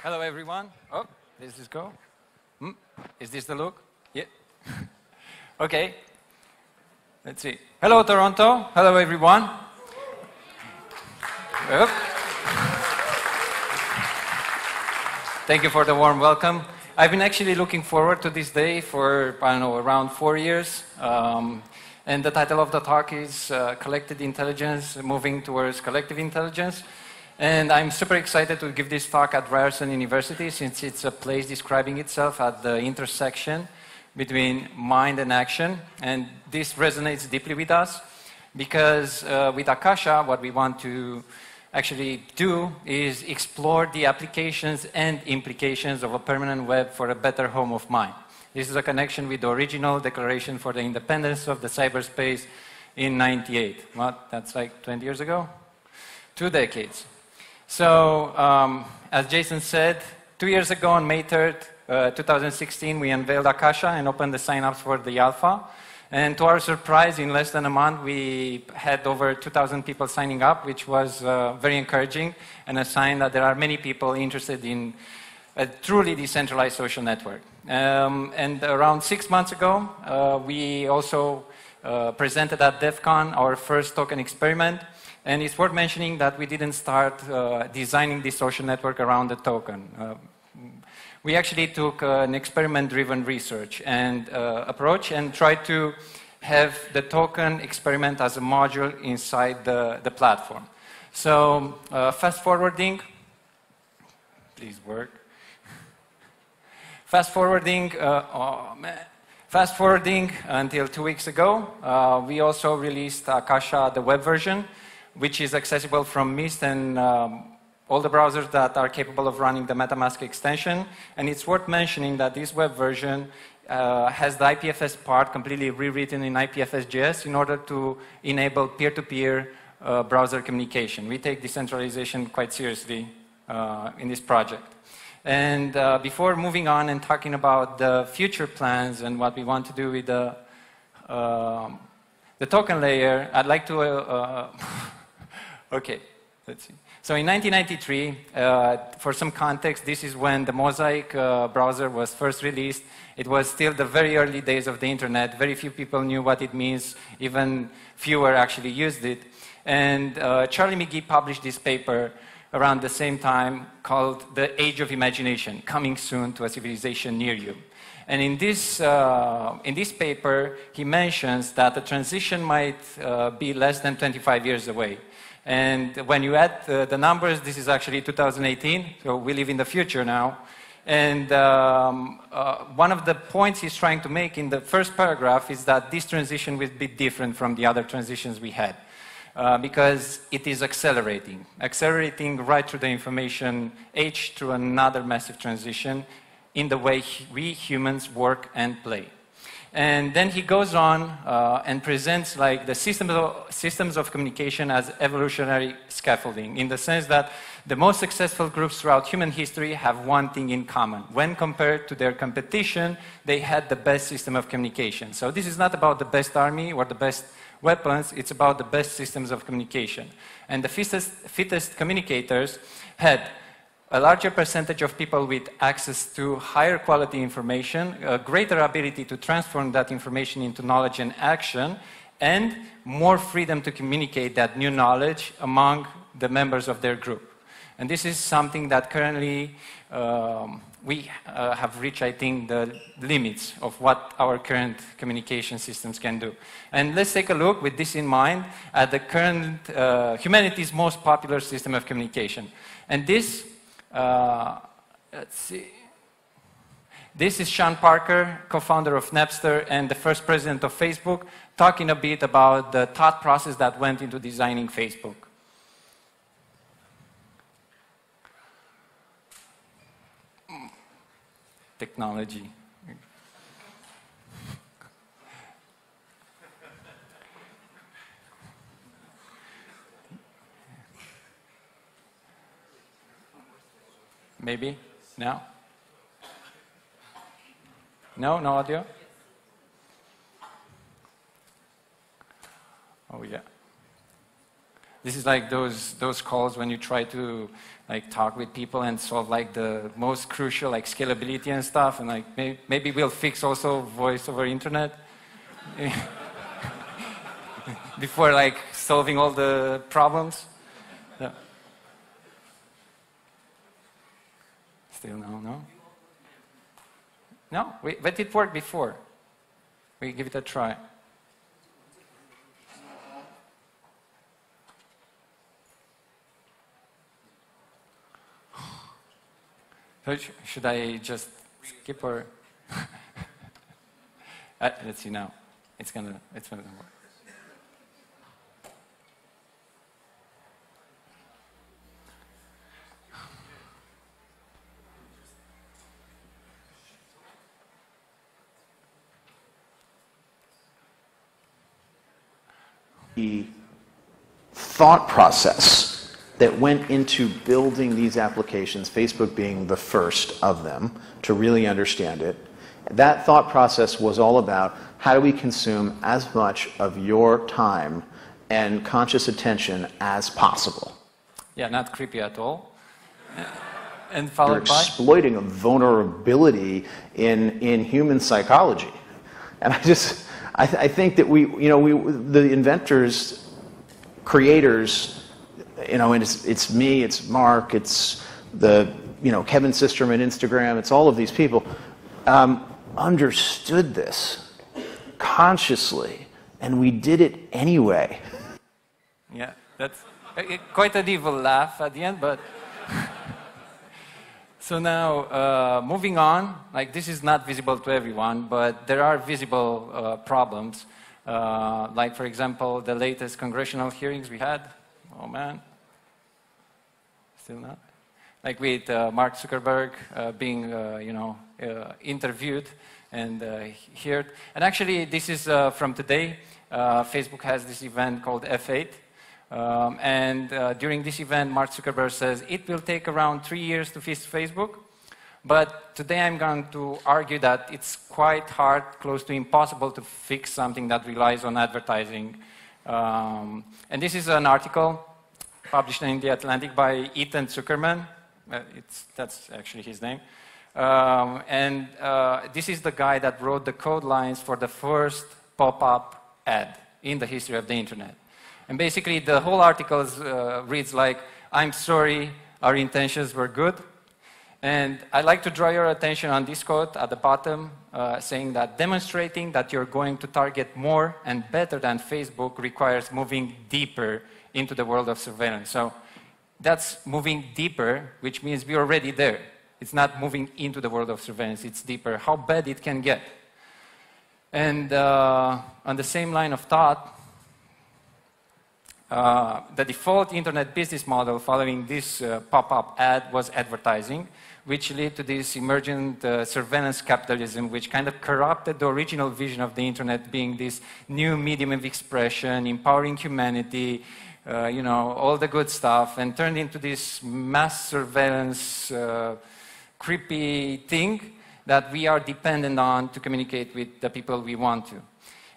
Hello, everyone. Oh, does this go? Is this the look? Yeah. Okay. Let's see. Hello, Toronto. Hello, everyone. Yep. Thank you for the warm welcome. I've been actually looking forward to this day for, I don't know, around 4 years. And the title of the talk is Collected Intelligence, Moving Towards Collective Intelligence. And I'm super excited to give this talk at Ryerson University, since it's a place describing itself at the intersection between mind and action. And this resonates deeply with us, because with Akasha, what we want to actually do is explore the applications and implications of a permanent web for a better home of mind. This is a connection with the original Declaration for the Independence of the Cyberspace in '98. What? That's like 20 years ago? 2 decades. So, as Jason said, 2 years ago on May 3rd, 2016, we unveiled Akasha and opened the sign-ups for the alpha. And to our surprise, in less than a month, we had over 2,000 people signing up, which was very encouraging and a sign that there are many people interested in a truly decentralized social network. And around 6 months ago, we also presented at DEF CON our first token experiment. And it's worth mentioning that we didn't start designing this social network around the token. We actually took an experiment-driven research and approach and tried to have the token experiment as a module inside the platform. So fast-forwarding, please work. Fast-forwarding, oh man. Fast-forwarding until 2 weeks ago, we also released Akasha, the web version, which is accessible from Mist and all the browsers that are capable of running the MetaMask extension. And it's worth mentioning that this web version has the IPFS part completely rewritten in IPFS.js in order to enable peer-to-peer browser communication. We take decentralization quite seriously in this project. And before moving on and talking about the future plans and what we want to do with the token layer, I'd like to... Okay, let's see. So in 1993, for some context, this is when the Mosaic browser was first released. It was still the very early days of the internet. Very few people knew what it means. Even fewer actually used it. And Charlie McGee published this paper around the same time called The Age of Imagination, Coming Soon to a Civilization Near You. And in this paper, he mentions that the transition might be less than 25 years away. And when you add the numbers, this is actually 2018, so we live in the future now. And one of the points he's trying to make in the first paragraph is that this transition will be different from the other transitions we had, because it is accelerating right through the information age, through another massive transition in the way we humans work and play. And then he goes on and presents like the systems of communication as evolutionary scaffolding, in the sense that the most successful groups throughout human history have one thing in common. When compared to their competition, they had the best system of communication. So this is not about the best army or the best weapons, it's about the best systems of communication. And the fittest communicators had a larger percentage of people with access to higher quality information, a greater ability to transform that information into knowledge and action, and more freedom to communicate that new knowledge among the members of their group. And this is something that currently we have reached, I think, the limits of what our current communication systems can do. And let's take a look, with this in mind, at the current humanity's most popular system of communication. And this, let's see. This is Sean Parker, co-founder of Napster and the first president of Facebook, talking a bit about the thought process that went into designing Facebook. Technology. Maybe? No? No? No audio? Oh, yeah. This is like those calls when you try to like talk with people and solve like the most crucial like scalability and stuff, and like maybe we'll fix also voice over internet before like solving all the problems. Yeah. Still no? No, but it worked before. We give it a try. So should I just skip or? Let's see now. It's gonna work. The thought process that went into building these applications, Facebook being the first of them, to really understand it. That thought process was all about how do we consume as much of your time and conscious attention as possible. Yeah, not creepy at all. And followed You're exploiting a vulnerability in human psychology. And I think that the inventors, creators, and it's me, it's Mark, it's Kevin Systerman, Instagram, it's all of these people, understood this consciously, and we did it anyway. Yeah, that's quite an evil laugh at the end, but... So now, moving on, like this is not visible to everyone, but there are visible problems. Like, for example, the latest congressional hearings we had. Oh, man. Still not? Like with Mark Zuckerberg being, interviewed and heard. And actually, this is from today. Facebook has this event called F8. During this event, Mark Zuckerberg says it will take around 3 years to fix Facebook. But today I'm going to argue that it's quite hard, close to impossible to fix something that relies on advertising. And this is an article published in The Atlantic by Ethan Zuckerman. That's actually his name. This is the guy that wrote the code lines for the first pop-up ad in the history of the internet. And basically, the whole article reads like, I'm sorry, our intentions were good. And I'd like to draw your attention on this quote at the bottom, saying that demonstrating that you're going to target more and better than Facebook requires moving deeper into the world of surveillance. So that's moving deeper, which means we're already there. It's not moving into the world of surveillance, it's deeper. How bad it can get. And on the same line of thought, the default internet business model following this pop-up ad was advertising, which led to this emergent surveillance capitalism, which kind of corrupted the original vision of the internet being this new medium of expression, empowering humanity, all the good stuff, and turned into this mass surveillance creepy thing that we are dependent on to communicate with the people we want to.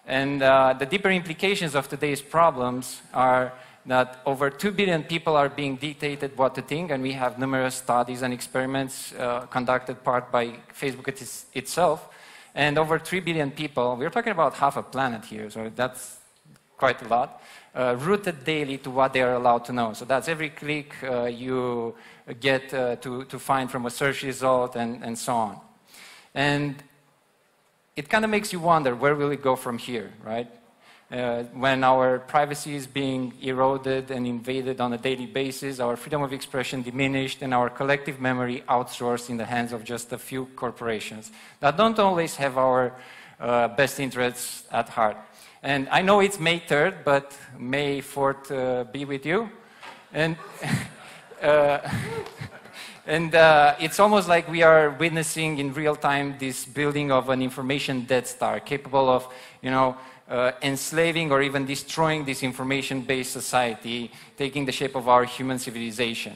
And the deeper implications of today's problems are that over 2 billion people are being dictated what to think, and we have numerous studies and experiments conducted part by Facebook itself. And over 3 billion people, we're talking about half a planet here, so that's quite a lot, routed daily to what they are allowed to know. So that's every click you get to find from a search result and so on. And it kind of makes you wonder, where will it go from here, right? When our privacy is being eroded and invaded on a daily basis, our freedom of expression diminished, and our collective memory outsourced in the hands of just a few corporations that don't always have our best interests at heart. And I know it's May 3rd, but May 4th be with you. And it's almost like we are witnessing in real time this building of an information Death Star, capable of, enslaving or even destroying this information-based society, taking the shape of our human civilization.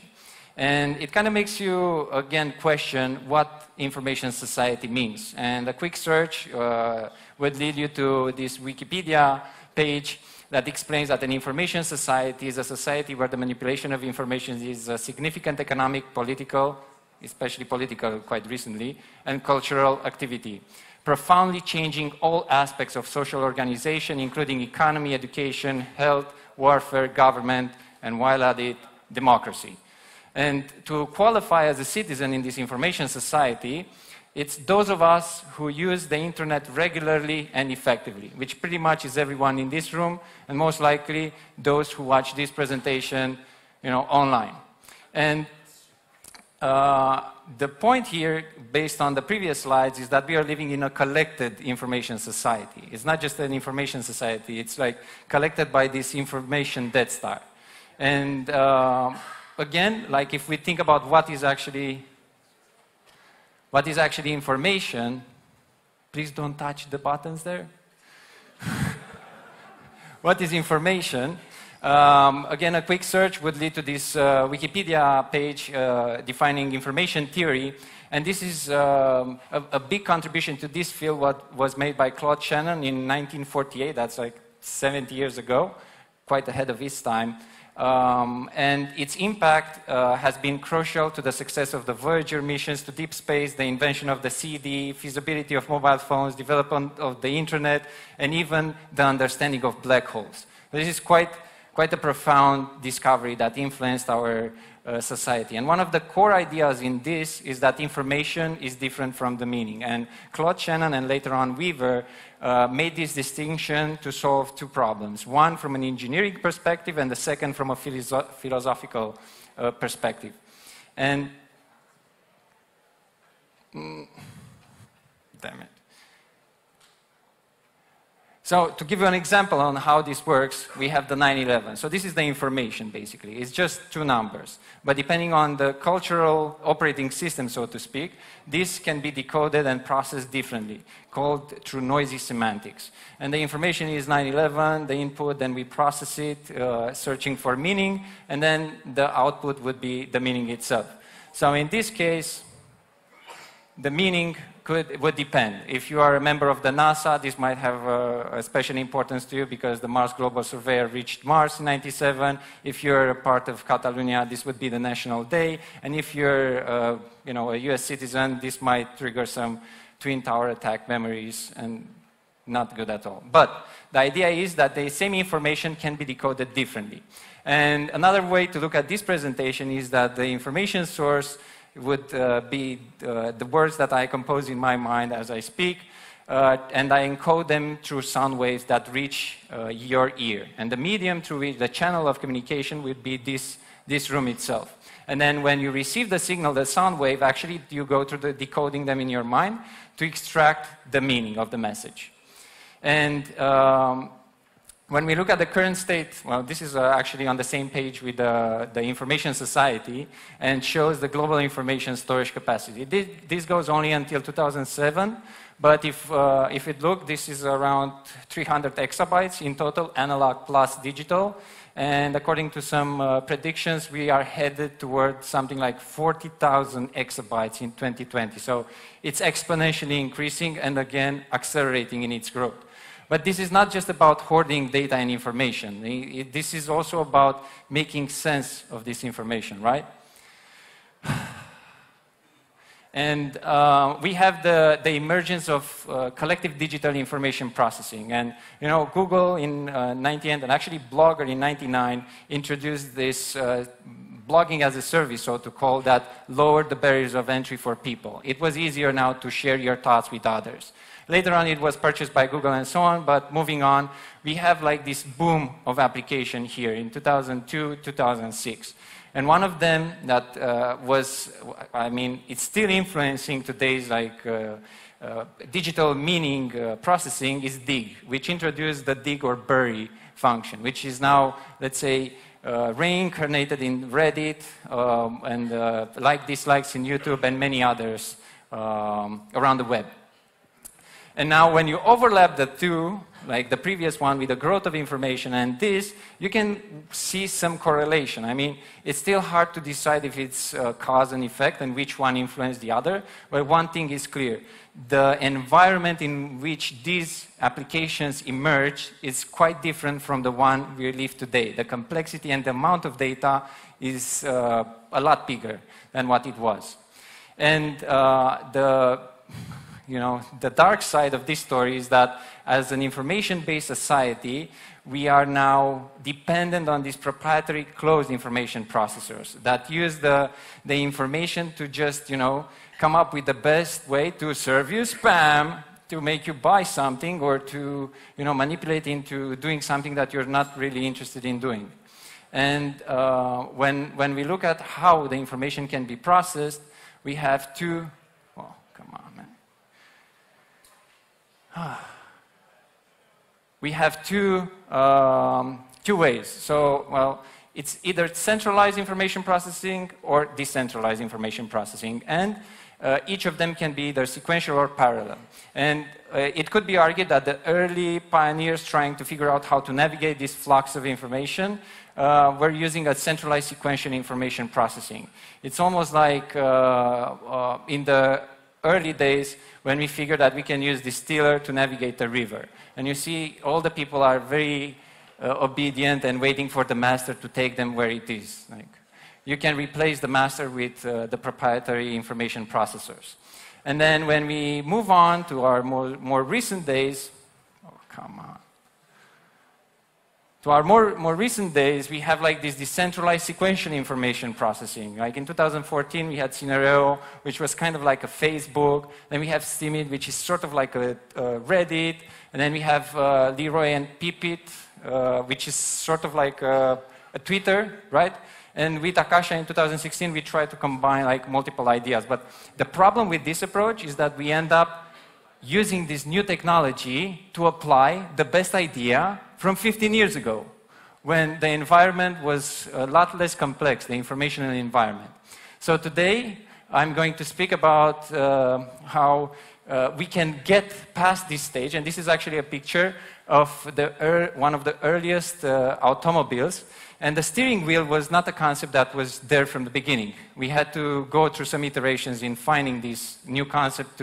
And it kind of makes you, again, question what information society means. And a quick search would lead you to this Wikipedia page that explains that an information society is a society where the manipulation of information is a significant economic, political, especially political quite recently, and cultural activity, profoundly changing all aspects of social organization, including economy, education, health, warfare, government, and while at it, democracy. And to qualify as a citizen in this information society, it's those of us who use the internet regularly and effectively, which pretty much is everyone in this room, and most likely those who watch this presentation, online. And the point here, based on the previous slides, is that we are living in a collected information society. It's not just an information society, it's like collected by this information Death Star. And again, like if we think about what is actually information, please don't touch the buttons there. What is information? Again, a quick search would lead to this Wikipedia page defining information theory. And this is a big contribution to this field, what was made by Claude Shannon in 1948. That's like 70 years ago, quite ahead of his time. And its impact has been crucial to the success of the Voyager missions to deep space, the invention of the CD, feasibility of mobile phones, development of the internet, and even the understanding of black holes. This is quite a profound discovery that influenced our society. And one of the core ideas in this is that information is different from the meaning. And Claude Shannon and later on Weaver made this distinction to solve two problems. One from an engineering perspective and the second from a philosophical perspective. And damn it. So to give you an example on how this works, we have the 9/11. So this is the information, basically. It's just two numbers. But depending on the cultural operating system, so to speak, this can be decoded and processed differently, called through noisy semantics. And the information is 9/11, the input, then we process it, searching for meaning, and then the output would be the meaning itself. So in this case, the meaning would depend. If you are a member of the NASA, this might have a special importance to you because the Mars Global Surveyor reached Mars in '97. If you're a part of Catalonia, this would be the National Day. And if you're a US citizen, this might trigger some Twin Tower attack memories, and not good at all. But the idea is that the same information can be decoded differently. And another way to look at this presentation is that the information source would be the words that I compose in my mind as I speak, and I encode them through sound waves that reach your ear. And the medium through which the channel of communication would be this room itself. And then when you receive the signal, the sound wave, actually you go through the decoding them in your mind to extract the meaning of the message. And when we look at the current state, well, this is actually on the same page with the Information Society and shows the global information storage capacity. This goes only until 2007, but if it look, this is around 300 exabytes in total, analog plus digital. And according to some predictions, we are headed toward something like 40,000 exabytes in 2020. So it's exponentially increasing and again, accelerating in its growth. But this is not just about hoarding data and information. This is also about making sense of this information, right? And we have the emergence of collective digital information processing. And Google in 98, and actually Blogger in 99, introduced this blogging as a service, so to call, that lowered the barriers of entry for people. It was easier now to share your thoughts with others. Later on, it was purchased by Google and so on, but moving on, we have like this boom of application here in 2002, 2006. And one of them that it's still influencing today's digital meaning processing is Dig, which introduced the dig or bury function, which is now, let's say, reincarnated in Reddit and dislikes in YouTube and many others around the web. And now when you overlap the two, like the previous one with the growth of information and this, you can see some correlation. I mean, it's still hard to decide if it's cause and effect and which one influenced the other, but one thing is clear. The environment in which these applications emerge is quite different from the one we live today. The complexity and the amount of data is a lot bigger than what it was. And the dark side of this story is that as an information-based society, we are now dependent on these proprietary closed information processors that use the information to just, come up with the best way to serve you spam, to make you buy something, or to, manipulate into doing something that you're not really interested in doing. And when we look at how the information can be processed, we have two, well, come on, man. We have two ways. So, well, it's either centralized information processing or decentralized information processing. And each of them can be either sequential or parallel. And it could be argued that the early pioneers trying to figure out how to navigate this flux of information were using a centralized sequential information processing. It's almost like in the early days when we figured that we can use distiller to navigate the river. And you see all the people are very obedient and waiting for the master to take them where it is. Like, you can replace the master with the proprietary information processors. And then when we move on to our more recent days, oh, come on. To our more recent days, we have like this decentralized sequential information processing. Like in 2014, we had Scenario, which was kind of like a Facebook. Then we have Steemit, which is sort of like a Reddit. And then we have Leroy and Pipit, which is sort of like a Twitter, right? And with Akasha in 2016, we tried to combine like multiple ideas. But the problem with this approach is that we end up using this new technology to apply the best idea from 15 years ago, when the environment was a lot less complex, the informational environment. So today, I'm going to speak about how we can get past this stage, and this is actually a picture of one of the earliest automobiles. And the steering wheel was not a concept that was there from the beginning. We had to go through some iterations in finding this new concept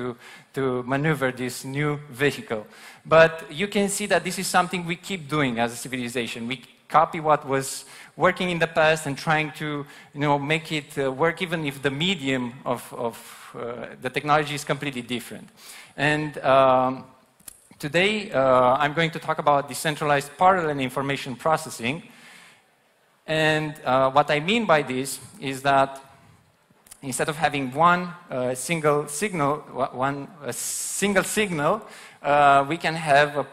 to maneuver this new vehicle. But you can see that this is something we keep doing as a civilization. We copy what was working in the past and trying to make it work even if the medium of the technology is completely different. And today I'm going to talk about decentralized parallel information processing. And what I mean by this is that instead of having one single signal, we can have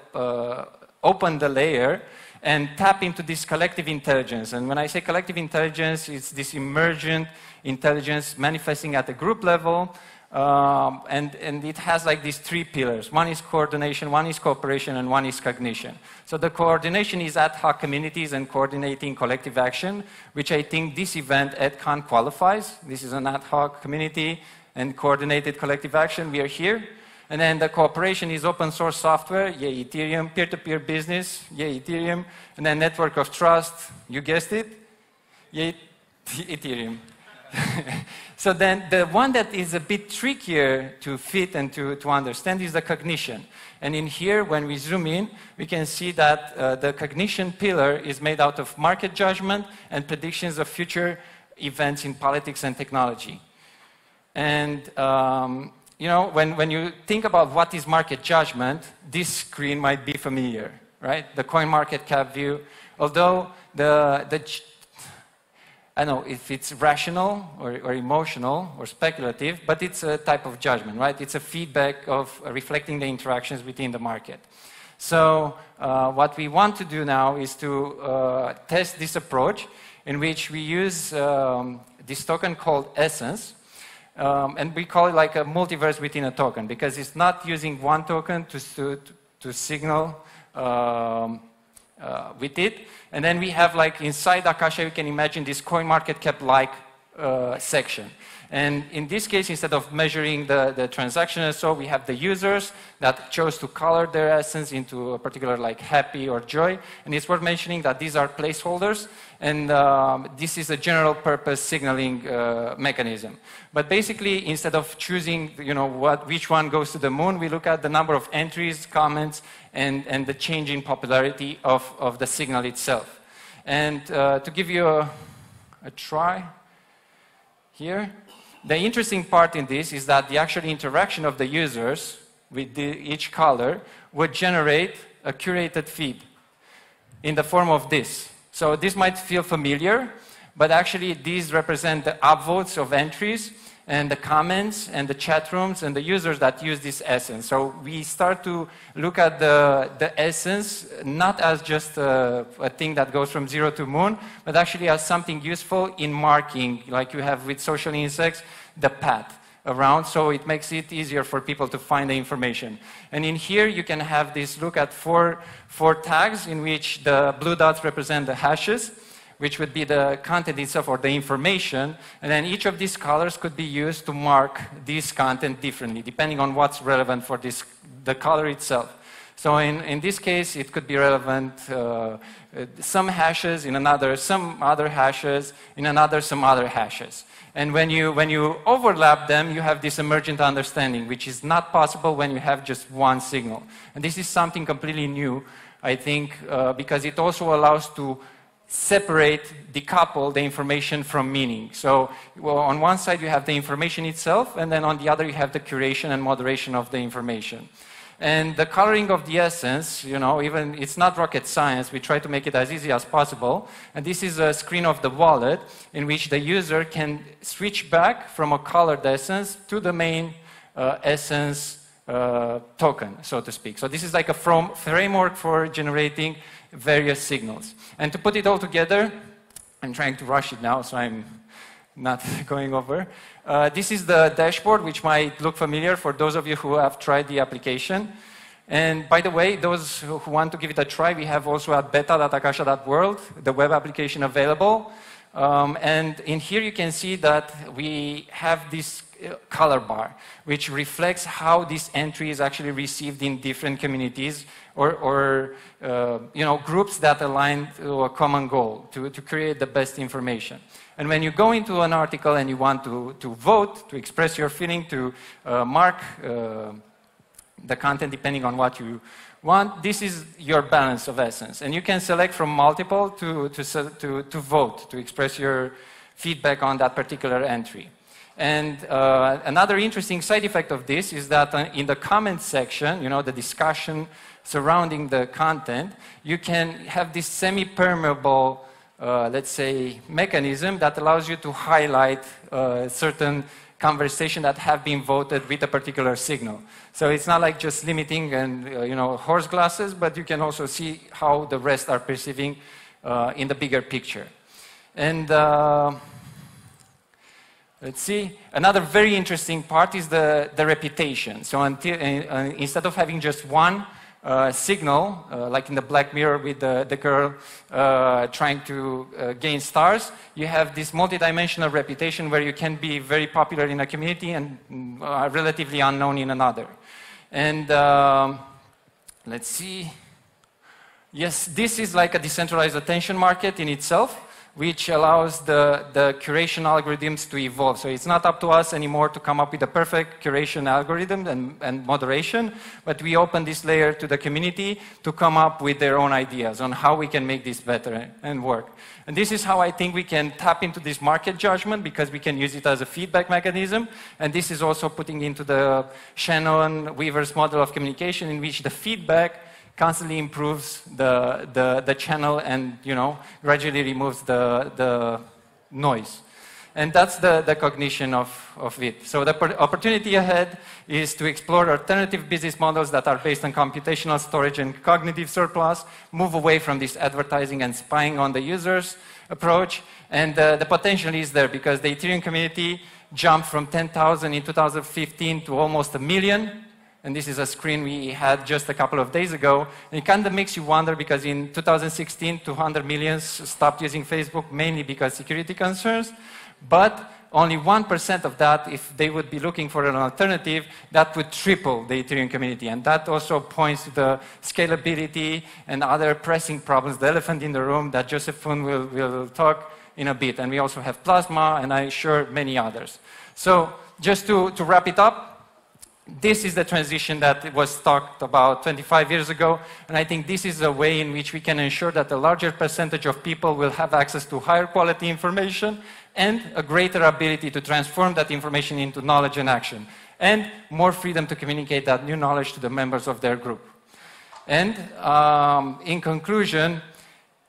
open the layer and tap into this collective intelligence. And when I say collective intelligence, it's this emergent intelligence manifesting at the group level. And it has like these three pillars. One is coordination, one is cooperation, and one is cognition. So the coordination is ad hoc communities and coordinating collective action, which I think this event, EdCon, qualifies. This is an ad hoc community and coordinated collective action. We are here. And then the cooperation is open source software, yay Ethereum, peer-to-peer business, yay Ethereum, and then network of trust, you guessed it, yay Ethereum. So then the one that is a bit trickier to fit and to understand is the cognition. And in here, when we zoom in, we can see that the cognition pillar is made out of market judgment and predictions of future events in politics and technology. And when you think about what is market judgment, this screen might be familiar, right? The coin market cap view. Although I don't know if it's rational or emotional or speculative, but it's a type of judgment, right? It's a feedback of reflecting the interactions within the market. So what we want to do now is to test this approach in which we use this token called Essence. And we call it like a multiverse within a token because it's not using one token to signal with it. And then we have like inside Akasha, you can imagine this coin market cap like section. And in this case, instead of measuring the transaction and so, we have the users that chose to color their essence into a particular like happy or joy. And it's worth mentioning that these are placeholders, and this is a general purpose signaling mechanism. But basically, instead of choosing, which one goes to the moon, we look at the number of entries, comments, and the change in popularity of the signal itself. And to give you a try here, the interesting part in this is that the actual interaction of the users with each color would generate a curated feed in the form of this. So this might feel familiar, but actually these represent the upvotes of entries and the comments and the chat rooms and the users that use this essence. So we start to look at the essence not as just a thing that goes from zero to moon, but actually as something useful in marking, like you have with social insects, the path around, so it makes it easier for people to find the information. And in here you can have this look at four tags in which the blue dots represent the hashes, which would be the content itself or the information, and then each of these colors could be used to mark this content differently, depending on what's relevant for the color itself. So in this case, it could be relevant some hashes, in another some other hashes, in another some other hashes. And when you overlap them, you have this emergent understanding, which is not possible when you have just one signal. And this is something completely new, I think, because it also allows to separate, decouple the information from meaning. So on one side you have the information itself, and then on the other you have the curation and moderation of the information. And the coloring of the essence, even it's not rocket science, we try to make it as easy as possible. And this is a screen of the wallet in which the user can switch back from a colored essence to the main essence token, so to speak. So this is like a framework for generating various signals. And to put it all together, I'm trying to rush it now, so I'm not going over. This is the dashboard, which might look familiar for those of you who have tried the application. And by the way, those who want to give it a try, we have also at beta.akasha.world, the web application available. And in here you can see that we have this color bar, which reflects how this entry is actually received in different communities or groups that align to a common goal to create the best information. And when you go into an article and you want to vote, to express your feeling, to mark the content depending on what you want, this is your balance of essence. And you can select from multiple to vote, to express your feedback on that particular entry. And another interesting side effect of this is that in the comments section, the discussion surrounding the content, you can have this semi-permeable, let's say, mechanism that allows you to highlight certain conversation that have been voted with a particular signal. So it's not like just limiting and horse glasses, but you can also see how the rest are perceiving in the bigger picture. And let's see, another very interesting part is the reputation. So instead of having just one signal, like in the Black Mirror with the girl trying to gain stars, you have this multidimensional reputation where you can be very popular in a community and relatively unknown in another. And let's see. Yes, this is like a decentralized attention market in itself, which allows the curation algorithms to evolve. So it's not up to us anymore to come up with a perfect curation algorithm and moderation, but we open this layer to the community to come up with their own ideas on how we can make this better and work. And this is how I think we can tap into this market judgment, because we can use it as a feedback mechanism. And this is also putting into the Shannon-Weaver's model of communication, in which the feedback constantly improves the channel and gradually removes the noise. And that's the cognition of it. So the opportunity ahead is to explore alternative business models that are based on computational storage and cognitive surplus, move away from this advertising and spying on the users approach. And the potential is there, because the Ethereum community jumped from 10,000 in 2015 to almost 1 million And this is a screen we had just a couple of days ago. And it kind of makes you wonder because in 2016, 200 million stopped using Facebook, mainly because security concerns. But only 1% of that, if they would be looking for an alternative, that would triple the Ethereum community. And that also points to the scalability and other pressing problems, the elephant in the room that Josephine will talk in a bit. And we also have Plasma, and I'm sure many others. So just to wrap it up, this is the transition that was talked about 25 years ago, and I think this is a way in which we can ensure that a larger percentage of people will have access to higher quality information and a greater ability to transform that information into knowledge and action, and more freedom to communicate that new knowledge to the members of their group. And in conclusion,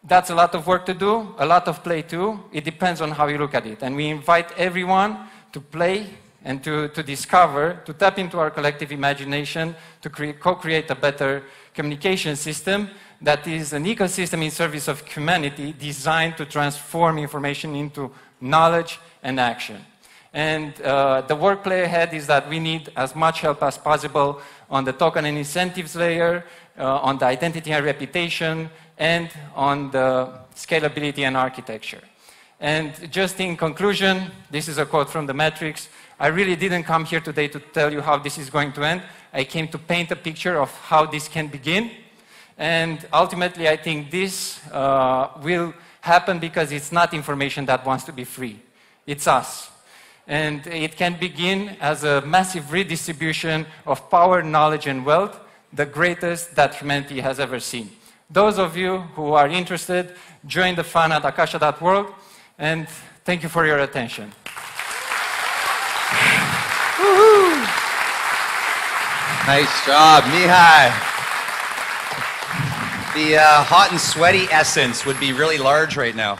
that's a lot of work to do, a lot of play too. It depends on how you look at it, and we invite everyone to play and to discover, to tap into our collective imagination, to co-create a better communication system that is an ecosystem in service of humanity designed to transform information into knowledge and action. And the work play ahead is that we need as much help as possible on the token and incentives layer, on the identity and reputation, and on the scalability and architecture. And just in conclusion, this is a quote from the Matrix. I really didn't come here today to tell you how this is going to end. I came to paint a picture of how this can begin. And ultimately, I think this will happen because it's not information that wants to be free. It's us. And it can begin as a massive redistribution of power, knowledge, and wealth, the greatest that humanity has ever seen. Those of you who are interested, join the fun at akasha.world. And thank you for your attention. Nice job, Mihai. The hot and sweaty essence would be really large right now.